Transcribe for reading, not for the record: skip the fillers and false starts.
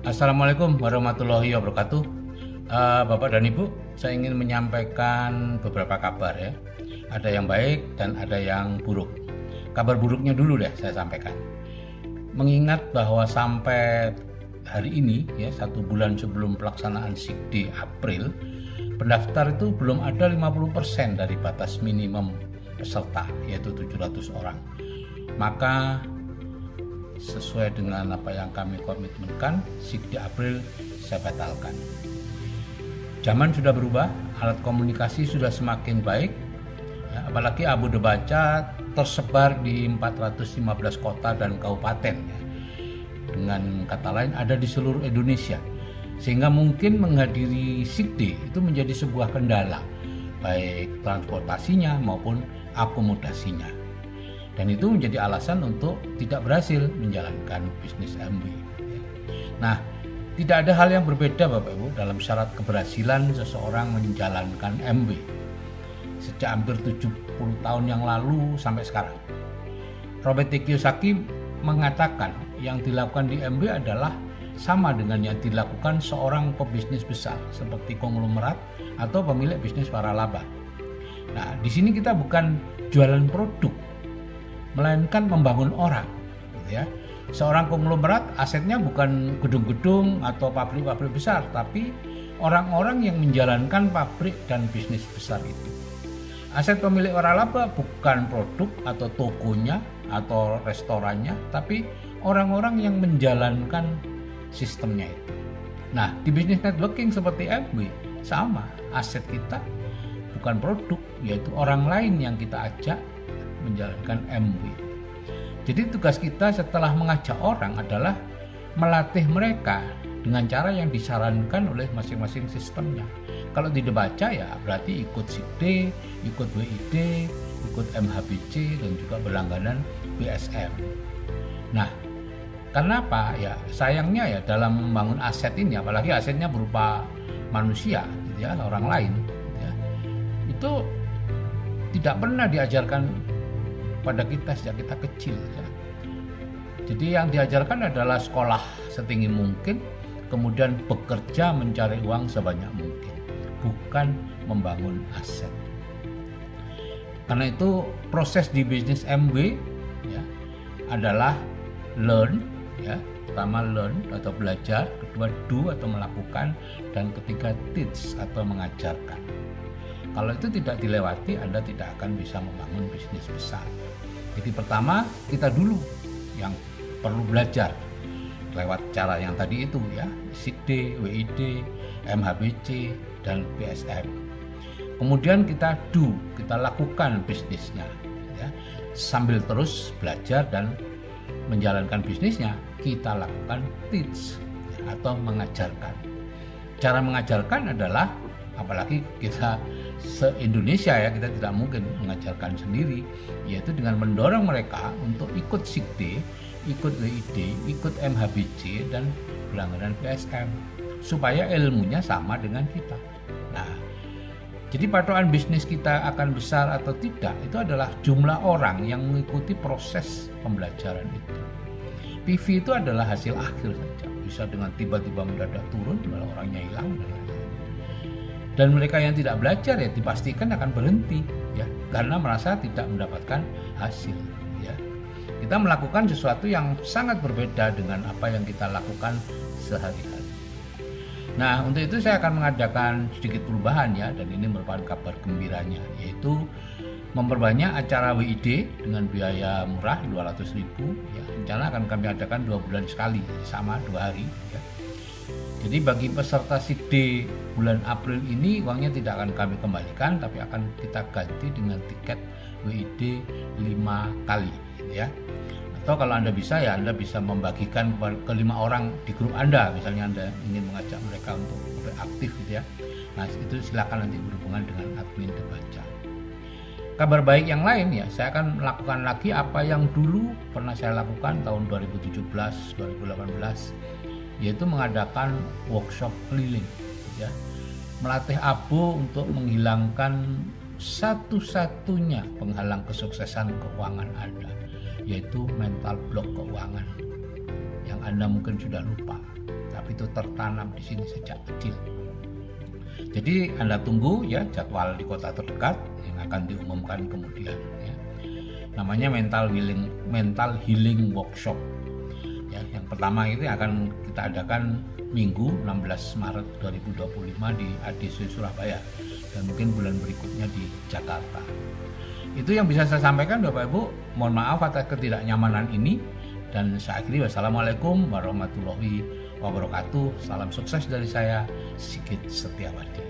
Assalamualaikum warahmatullahi wabarakatuh. Bapak dan Ibu, saya ingin menyampaikan beberapa kabar ya. Ada yang baik dan ada yang buruk. Kabar buruknya dulu deh saya sampaikan. Mengingat bahwa sampai hari ini ya, 1 bulan sebelum pelaksanaan SIGD April, pendaftar itu belum ada 50% dari batas minimum peserta, yaitu 700 orang. Maka sesuai dengan apa yang kami komitmenkan, SIGD April saya batalkan. Zaman sudah berubah, alat komunikasi sudah semakin baik, ya, apalagi Abu Debaca tersebar di 415 kota dan kabupaten, ya. Dengan kata lain ada di seluruh Indonesia, sehingga mungkin menghadiri SIGD itu menjadi sebuah kendala, baik transportasinya maupun akomodasinya. Dan itu menjadi alasan untuk tidak berhasil menjalankan bisnis MW. Nah, tidak ada hal yang berbeda Bapak Ibu dalam syarat keberhasilan seseorang menjalankan MW sejak hampir 70 tahun yang lalu sampai sekarang. Robert T. Kiyosaki mengatakan yang dilakukan di MW adalah sama dengan yang dilakukan seorang pebisnis besar seperti konglomerat atau pemilik bisnis waralaba. Nah, di sini kita bukan jualan produk, melainkan membangun orang, gitu ya. Seorang konglomerat asetnya bukan gedung-gedung atau pabrik-pabrik besar, tapi orang-orang yang menjalankan pabrik dan bisnis besar itu. Aset pemilik waralaba bukan produk atau tokonya atau restorannya, tapi orang-orang yang menjalankan sistemnya itu. Nah, di bisnis networking seperti MW sama, aset kita bukan produk, yaitu orang lain yang kita ajak menjalankan MW. Jadi tugas kita setelah mengajak orang adalah melatih mereka dengan cara yang disarankan oleh masing-masing sistemnya. Kalau tidak baca ya berarti ikut SIGD, ikut WID, ikut MHBC dan juga berlangganan BSM. Nah, kenapa ya sayangnya ya dalam membangun aset ini, apalagi asetnya berupa manusia, gitu ya, orang lain, gitu ya, itu tidak pernah diajarkan pada kita sejak kita kecil ya. Jadi yang diajarkan adalah sekolah setinggi mungkin, kemudian bekerja mencari uang sebanyak mungkin, bukan membangun aset. Karena itu proses di bisnis MW ya adalah learn ya, pertama learn atau belajar, kedua do atau melakukan, dan ketiga teach atau mengajarkan. Kalau itu tidak dilewati, Anda tidak akan bisa membangun bisnis besar. Jadi pertama kita dulu yang perlu belajar lewat cara yang tadi itu ya, SIGD, WID, MHBC, dan BSM. Kemudian kita do, kita lakukan bisnisnya ya. Sambil terus belajar dan menjalankan bisnisnya, kita lakukan teach ya, atau mengajarkan. Cara mengajarkan adalah, apalagi kita se-Indonesia ya, kita tidak mungkin mengajarkan sendiri, yaitu dengan mendorong mereka untuk ikut SIGD, ikut WID, ikut MHBC, dan berlangganan PSM supaya ilmunya sama dengan kita. Nah, jadi patokan bisnis kita akan besar atau tidak itu adalah jumlah orang yang mengikuti proses pembelajaran itu. PV itu adalah hasil akhir saja, bisa dengan tiba-tiba mendadak turun kalau orangnya hilang dan lain-lain. Dan mereka yang tidak belajar ya dipastikan akan berhenti ya, karena merasa tidak mendapatkan hasil ya. Kita melakukan sesuatu yang sangat berbeda dengan apa yang kita lakukan sehari-hari. Nah, untuk itu saya akan mengadakan sedikit perubahan ya, dan ini merupakan kabar gembiranya, yaitu memperbanyak acara WID dengan biaya murah 200.000 ya. Rencana akan kami adakan 2 bulan sekali, sama 2 hari ya. Jadi bagi peserta SIGD bulan April ini uangnya tidak akan kami kembalikan, tapi akan kita ganti dengan tiket WID 5 kali gitu ya. Atau kalau Anda bisa ya Anda bisa membagikan ke 5 orang di grup Anda, misalnya Anda ingin mengajak mereka untuk aktif gitu ya. Nah, itu silakan nanti berhubungan dengan admin Debaca. Kabar baik yang lain ya, saya akan melakukan lagi apa yang dulu pernah saya lakukan tahun 2017, 2018, yaitu mengadakan workshop keliling ya, melatih Abo untuk menghilangkan satu-satunya penghalang kesuksesan keuangan Anda, yaitu mental block keuangan yang Anda mungkin sudah lupa, tapi itu tertanam di sini sejak kecil. Jadi Anda tunggu ya jadwal di kota terdekat yang akan diumumkan kemudian ya. Namanya mental healing workshop. Ya, yang pertama itu akan kita adakan Minggu 16 Maret 2025 di ADC Surabaya dan mungkin bulan berikutnya di Jakarta. Itu yang bisa saya sampaikan Bapak Ibu. Mohon maaf atas ketidaknyamanan ini dan saya akhiri. Wassalamualaikum warahmatullahi wabarakatuh. Salam sukses dari saya, Sigit Setiawadi.